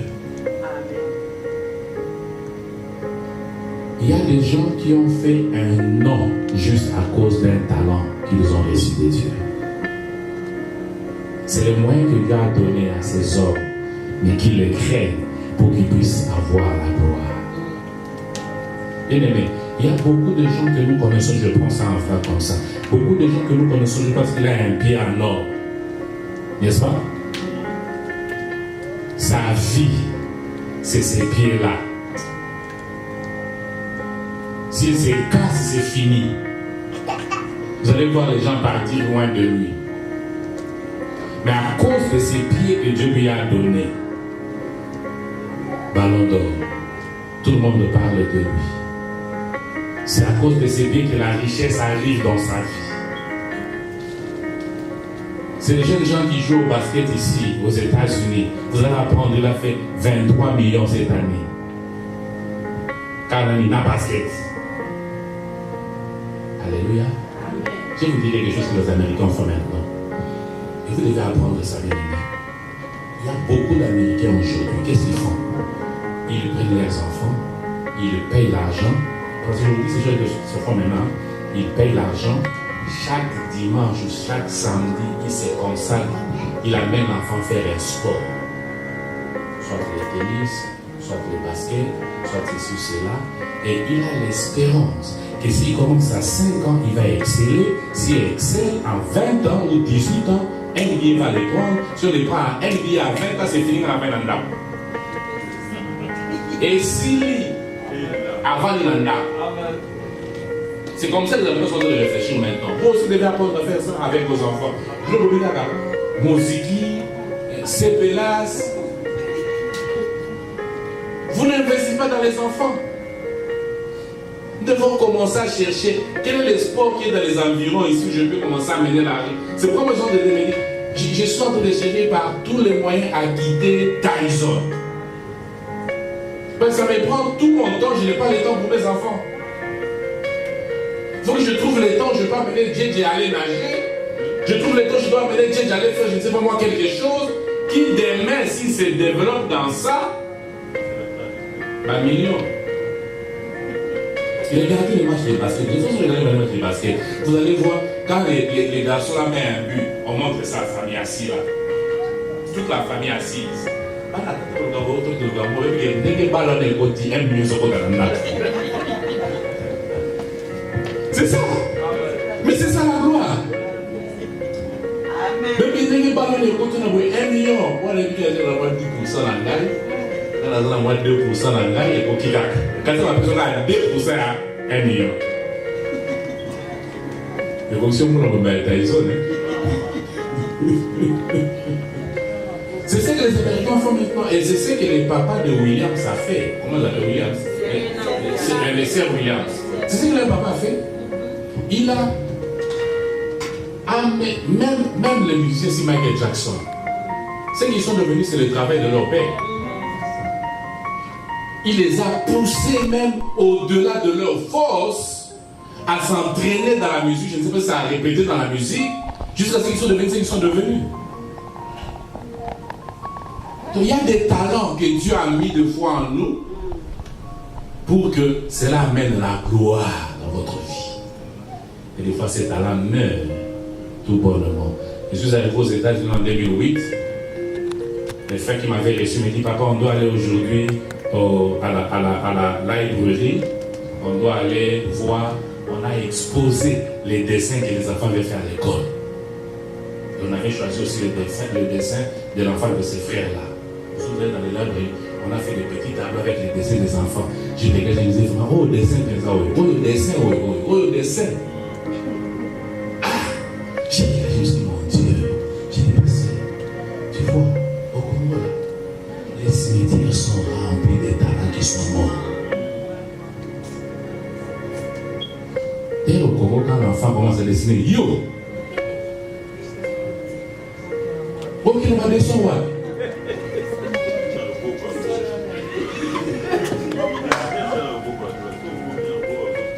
Il y a des gens qui ont fait un nom juste à cause d'un talent qu'ils ont reçu de Dieu. C'est le moyen que Dieu a donné à ces hommes, mais qui le craignent pour qu'ils puissent avoir la gloire. Bien-aimés, il y a beaucoup de gens que nous connaissons, je prends ça en frère comme ça. Beaucoup de gens que nous connaissons, je pense qu'il a un pied en or. N'est-ce pas? Sa vie, c'est ces pieds-là. S'il se casse, c'est fini. Vous allez voir les gens partir loin de lui. Mais à cause de ces pieds que Dieu lui a donnés, Ballon d'or, tout le monde parle de lui. C'est à cause de ces pieds que la richesse arrive dans sa vie. C'est les jeunes gens qui jouent au basket ici, aux États-Unis. Vous allez apprendre, il a fait 23 millions cette année. Car il a basket. Alléluia. Je vais vous dire quelque chose que les Américains font maintenant. Et vous devez apprendre ça, bien aimé. Il y a beaucoup d'Américains aujourd'hui. Qu'est-ce qu'ils font? Ils prennent leurs enfants, ils payent l'argent. Parce qu'aujourd'hui, ces choses se font maintenant. Ils payent l'argent. Chaque dimanche ou chaque samedi, ils se consacrent. Ils amènent l'enfant faire un sport. Soit le tennis, soit le basket, soit ceci, cela. Et il a l'espérance que s'il commence à 5 ans, il va exceller. S'il excelle en 20 ans ou 18 ans, NBA va le prendre. Si on le prend à NBA à 20 ans, c'est fini dans la main d'Anda. Et si avant l'Anda, c'est comme ça que les Américains sont en train de réfléchir maintenant. Vous aussi devez apprendre à faire ça avec vos enfants. Je vous dis d'accord. Moziki, Cepelas. Vous n'investissez pas dans les enfants. Nous devons commencer à chercher quel est le sport qui est dans les environs ici où je peux commencer à mener l'argent. C'est pourquoi moi je me dis, je suis en train de chercher par tous les moyens à guider Tyson. Ben, ça me prend tout mon temps, je n'ai pas le temps pour mes enfants. Il faut que je trouve le temps, je dois amener JJ à aller nager. Je trouve le temps, je dois amener JJ à aller faire, je ne sais pas moi, quelque chose qui demain, s'il se développe dans ça, un million. Regardez les matchs de basket. De toute façon, regardez les matchs de basket. Vous allez voir, quand les garçons là mettent un but, on montre ça à la famille assise là. Toute la famille assise. C'est ça. Mais c'est ça la gloire. Même si les ballons les continuent à avoir 1 million, on a dit qu'il y a 10% dans le gars. On a 2% dans le gars et au Kikak. Quand la personne a 2% à 1 million. Mais comme si on voulait remettre à Tyson. C'est ce que les Américains font maintenant et c'est ce que les papas de Williams a fait. Comment on l'appelle Williams? C'est les sœurs Williams. C'est ce que le papa a fait. Il a même les musiciens, c'est Michael Jackson. Ce qu'ils sont devenus, c'est le travail de leur père. Il les a poussés même au-delà de leur force à s'entraîner dans la musique. Je ne sais pas si ça a répété dans la musique jusqu'à ce qu'ils sont devenus ce qu'ils sont devenus. Donc il y a des talents que Dieu a mis de foi en nous pour que cela amène la gloire dans votre vie. Et des fois ces talents meurent tout bonnement. Je suis arrivé aux États-Unis en 2008. Le frère qui m'avait reçu me dit, papa, on doit aller aujourd'hui à la librairie. On doit aller voir, on a exposé les dessins que les enfants avaient fait à l'école. Et on avait choisi aussi le dessin de l'enfant de ses frères-là. Vous vous souvenez, dans les librairies, on a fait des petits tableaux avec les dessins des enfants. Je regardais, je disais, oh, le dessin, oh, le dessin, oh, le dessin. J'ai dit, mon Dieu, j'ai dépassé. Tu vois, au Congo, les cimetières sont remplis de talents qui sont morts. Et au Congo, quand l'enfant commence à dessiner, yo! Ok, on va descendre.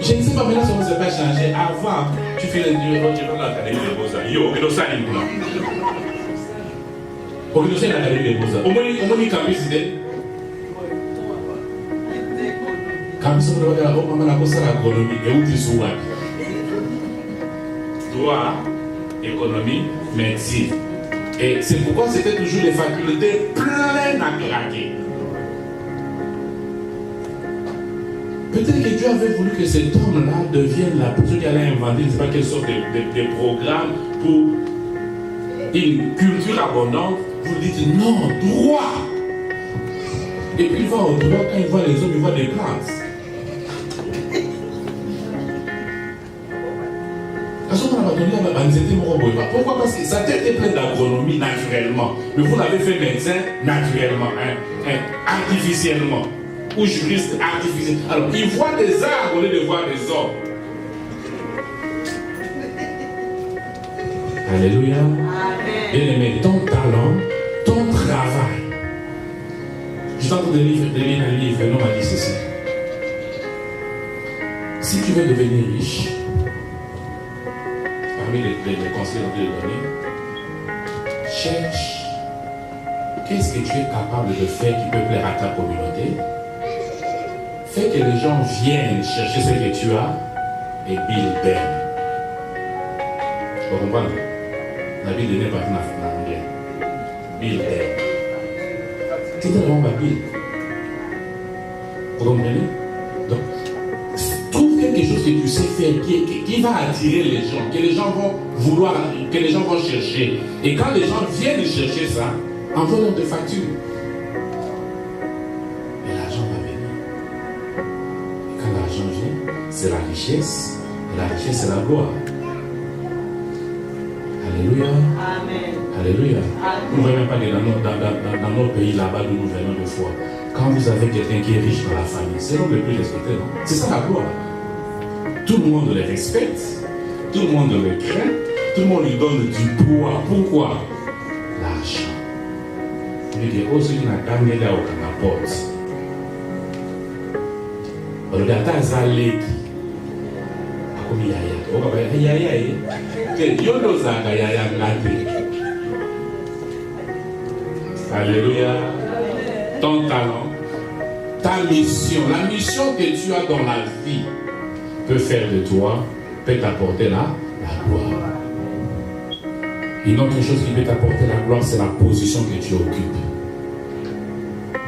Je ne sais pas maintenant si on ne s'est pas changé. Avant, tu fais les dieux, tu vas dans l'académie des beaux-arts. Yo, ok, donc ça, il est blanc. Ok, donc c'est l'académie des beaux-arts. Au moins, il campus idée. Campus, on va regarder, on va la l'agronomie. Et où tu sois? Droit, économie, médecine. Et c'est pourquoi c'était toujours des facultés pleines à craquer. Peut-être que Dieu avait voulu que cet homme-là devienne la personne qui allait inventer, je ne sais pas quelle sorte de programme pour une culture abondante. Vous dites non, droit. Et puis il va au droit, quand il voit les hommes, il voit des plantes. Pourquoi? Parce que sa tête est pleine d'agronomie naturellement. Mais vous l'avez fait médecin naturellement, artificiellement. Ou juriste artificiel. Alors, il voit des arbres au lieu de voir des hommes. Alléluia. Bien aimé, ton talent, ton travail. Je suis en train de lire un livre, un homme a dit ceci. Si tu veux devenir riche, parmi les conseils que je vais donner, cherche qu'est-ce que tu es capable de faire qui peut plaire à ta communauté. Fais que les gens viennent chercher ce que tu as et build them. Vous comprenez? La Bible n'est pas en anglais. Build them. C'est un nom à build. Vous comprenez? Donc, trouve quelque chose que tu sais faire qui va attirer les gens, que les gens vont vouloir, que les gens vont chercher. Et quand les gens viennent chercher ça, envoie-leur des factures. C'est la richesse, et la richesse c'est la gloire. Alléluia. Amen. Alléluia. Nous ne voyons même pas que dans nos pays là-bas où nous venons de foi. Quand vous avez quelqu'un qui est riche dans la famille, c'est l'homme le plus respecté, non? C'est ça la gloire. Tout le monde le respecte, tout le monde le craint, tout le monde lui donne du poids. Pourquoi? L'argent. Il dit, oh, celui qui n'a qu'à aller là au canaport. Regardez ça, les Alléluia. Ton talent, ta mission, la mission que tu as dans la vie, peut faire de toi, peut t'apporter la gloire. Une autre chose qui peut t'apporter la gloire, c'est la position que tu occupes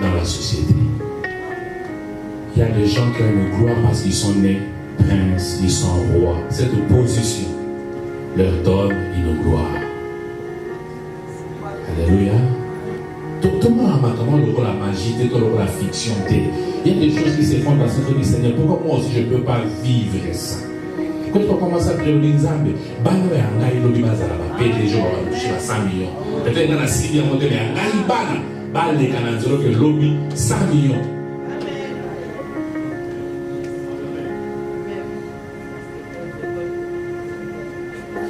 dans la société. Il y a des gens qui ont une gloire parce qu'ils sont nés princes, ils sont rois. Cette position leur donne une gloire. Alléluia. Comment le la magie, la fiction, il y a des choses qui se font dans ce que dit Seigneur. Pourquoi moi aussi je ne peux pas vivre ça? Quand tu commences à prier l'Inzambe, il y a des gens qui ont 100 millions. Peut-être qu'il y a 6 millions, mais il y a des gens qui ont 100 millions.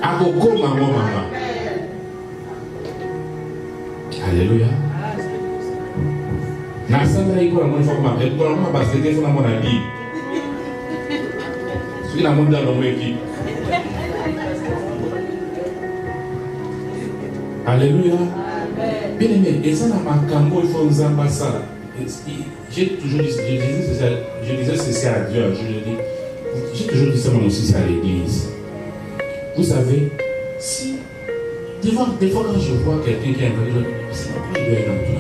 Agoko maman. Alléluia. Nasanga iko na mwana foma et pour moi parce que des fois mon ami. Ce qui na monde dans mon équipe. Alléluia. Bien aimé, et ça na makambo il faut nzamba ça. J'ai toujours dit je disais ceci à Dieu, j'ai toujours dit ça moi aussi à l'église. Vous savez, si des fois quand je vois quelqu'un qui est un c'est pas pourquoi je dois être dans tout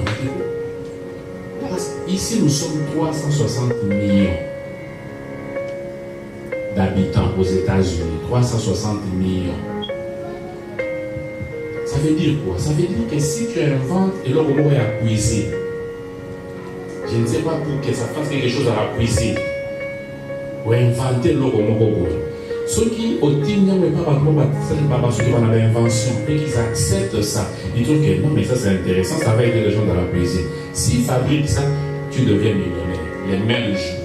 la parce ici nous sommes 360 millions d'habitants aux États-Unis. 360 millions. Ça veut dire quoi? Ça veut dire que si tu inventes et l'homme est à cuisiner, je ne sais pas pour que ça fasse quelque chose à la cuisine, ou inventer l'homme ceux qui au Tignan mais pas ceux qui vont avoir l'invention et qu'ils acceptent ça, ils trouvent que non mais ça c'est intéressant, ça va aider les gens dans la cuisine. S'ils fabriquent ça, tu deviens millionnaire les mêmes jours.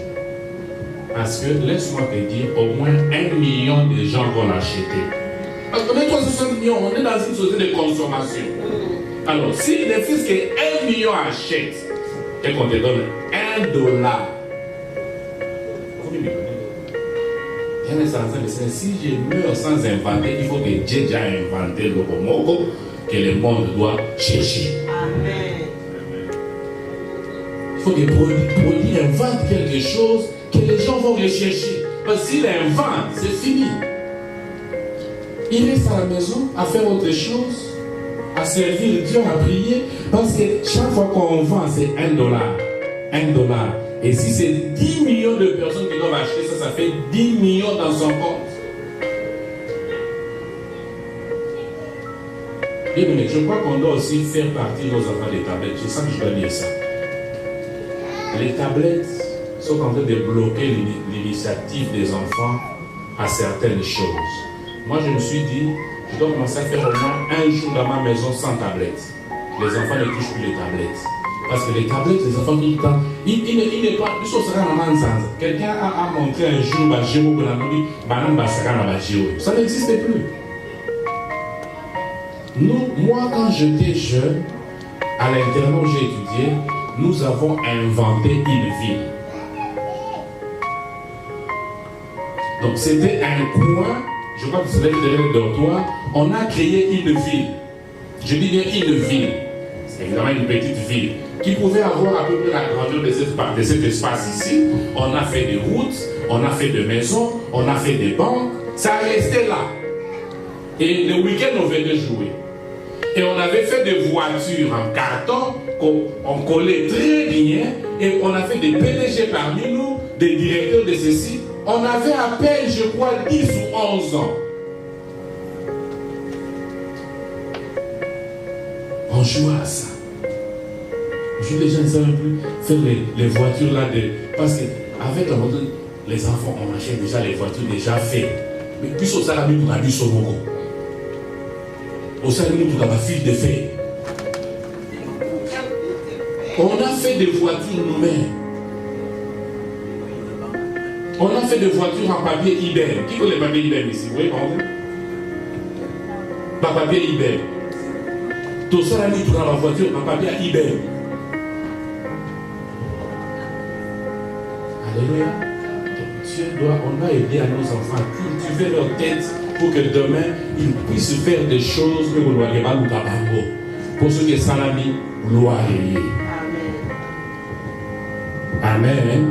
Parce que laisse-moi te dire, au moins 1 million de gens vont l'acheter. Parce qu'on est 360 millions, on est dans une société de consommation. Alors si ne fût-ce que 1 million achètent et qu'on te donne $1, si je meurs sans inventer, il faut que Dieu ait inventé le mot que le monde doit chercher. Amen. Il faut que produit invente quelque chose que les gens vont rechercher. Parce qu'il invente, c'est fini. Il reste à la maison à faire autre chose, à servir Dieu, à prier. Parce que chaque fois qu'on vend, c'est $1. $1. Et si c'est 10 millions de personnes qui doivent acheter ça, ça fait 10 millions dans son compte. Bien aimé, je crois qu'on doit aussi faire partie de nos enfants des tablettes. C'est ça que je dois dire ça. Les tablettes sont en train de bloquer l'initiative des enfants à certaines choses. Moi, je me suis dit, je dois commencer à faire au moins un jour dans ma maison sans tablettes. Les enfants ne touchent plus les tablettes. Parce que les tablettes, les enfants tout le temps, il n'est pas, quelqu'un a montré un jour, ça n'existe plus. Moi, quand j'étais jeune, à l'internat où j'ai étudié, nous avons inventé une ville. Donc c'était un coin, je crois que c'est derrière le dortoir, on a créé une ville. Je dis bien une ville. C'est évidemment une petite ville qui pouvait avoir à peu près la grandeur de cet espace ici. On a fait des routes, on a fait des maisons, on a fait des banques. Ça restait là. Et le week-end, on venait jouer. Et on avait fait des voitures en carton qu'on collait très bien. Et on a fait des PDG parmi nous, des directeurs de ceci. On avait à peine, je crois, 10 ou 11 ans. On jouait à ça. Aujourd'hui, les gens ne savent plus faire les voitures là. Parce qu'avec la moto, les enfants, on achète déjà les voitures déjà faites. Mais puis au salami, on a vu son logo. Au salami, on a ma file de fer. On a fait des voitures nous-mêmes. On a fait des voitures en papier IBM. Qui connaît le papier IBM ici? Vous voyez, par papier IBM. Tout ça, on a mis dans la voiture en papier IBM. Alléluia. On doit aider à nos enfants à cultiver leur tête pour que demain, ils puissent faire des choses que vous ne voyez pas. Pour ceux qui sont salami, gloire. Amen.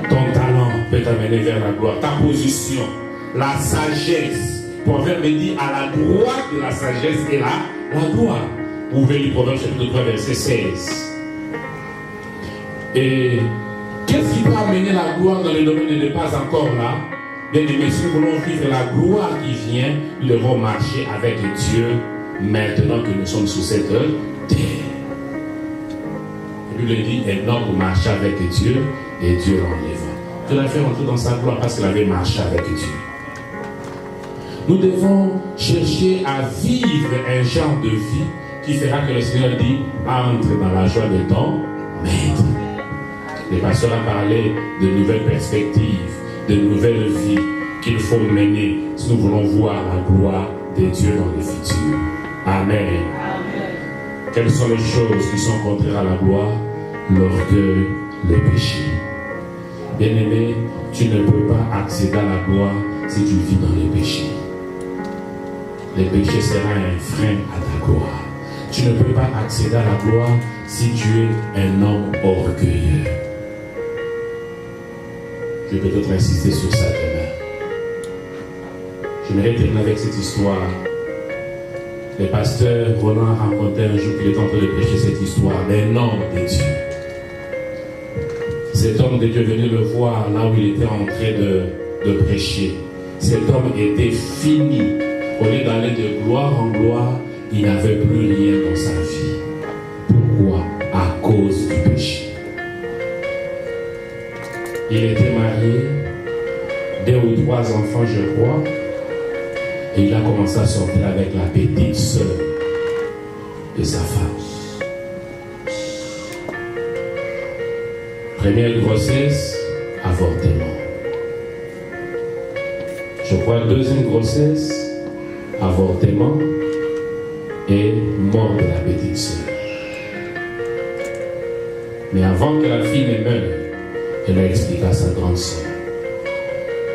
Ton talent peut peut t'amener vers la gloire. Ta position, la sagesse. Proverbe dit à la droite de la sagesse est la gloire. Ouvrez le Proverbe chapitre 3 verset 16. Et qu'est-ce qui peut amener la gloire dans le domaine n'est pas encore là? Bien aimés, si nous voulons vivre la gloire qui vient, nous devons marcher avec Dieu maintenant que nous sommes sur cette terre. La Bible dit, un homme marchait avec Dieu et Dieu l'enleva. Dieu l'a fait entrer dans sa gloire parce qu'il avait marché avec Dieu. Nous devons chercher à vivre un genre de vie qui fera que le Seigneur dit, entre dans la joie de ton maître. Le pasteur a parlé de nouvelles perspectives, de nouvelles vies qu'il faut mener si nous voulons voir la gloire de Dieu dans le futur. Amen. Amen. Quelles sont les choses qui sont contraires à la gloire? L'orgueil, le péché. Bien-aimé, tu ne peux pas accéder à la gloire si tu vis dans le péché. Le péché sera un frein à ta gloire. Tu ne peux pas accéder à la gloire si tu es un homme orgueilleux. Je vais peut-être insister sur ça demain. J'aimerais terminer avec cette histoire. Le pasteur Roland a raconté un jour qu'il était en train de prêcher cette histoire d'un homme de Dieu. Cet homme de Dieu venait le voir là où il était en train de prêcher. Cet homme était fini. Au lieu d'aller de gloire en gloire, il n'avait plus rien dans sa vie. Pourquoi? À cause du péché. Il était marié, 2 ou 3 enfants, je crois, et il a commencé à sortir avec la petite sœur de sa femme. Première grossesse, avortement. Je crois deuxième grossesse, avortement et mort de la petite sœur. Mais avant que la fille ne meure, elle a expliqué à sa grande sœur.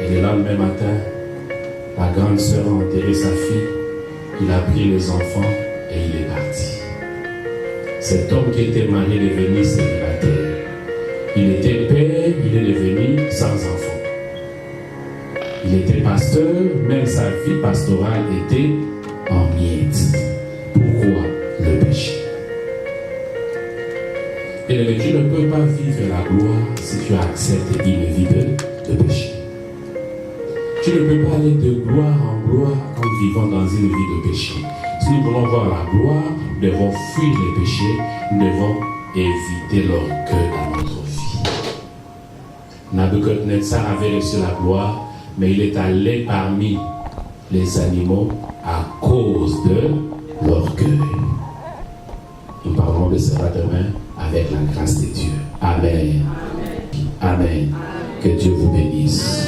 Et le lendemain matin, la grande sœur a enterré sa fille, il a pris les enfants et il est parti. Cet homme qui était marié est devenu célibataire. Il était père, il est devenu sans enfant. Il était pasteur, même sa vie pastorale était en miettes. Pourquoi? Le péché. Et tu ne peux pas vivre la gloire si tu acceptes une vie de péché. Tu ne peux pas aller de gloire en gloire en vivant dans une vie de péché. Si nous voulons voir la gloire, nous devons fuir les péchés, nous devons éviter l'orgueil dans notre vie. Nabucodonosor avait reçu la gloire, mais il est allé parmi les animaux à cause de l'orgueil. Nous parlerons de cela demain avec la grâce de Dieu. Amen. Amen. Amen. Que Dieu vous bénisse.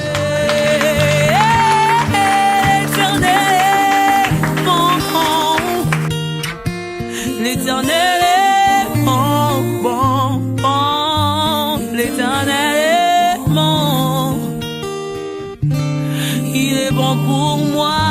L'Éternel est bon, l'Éternel est bon, il est bon pour moi.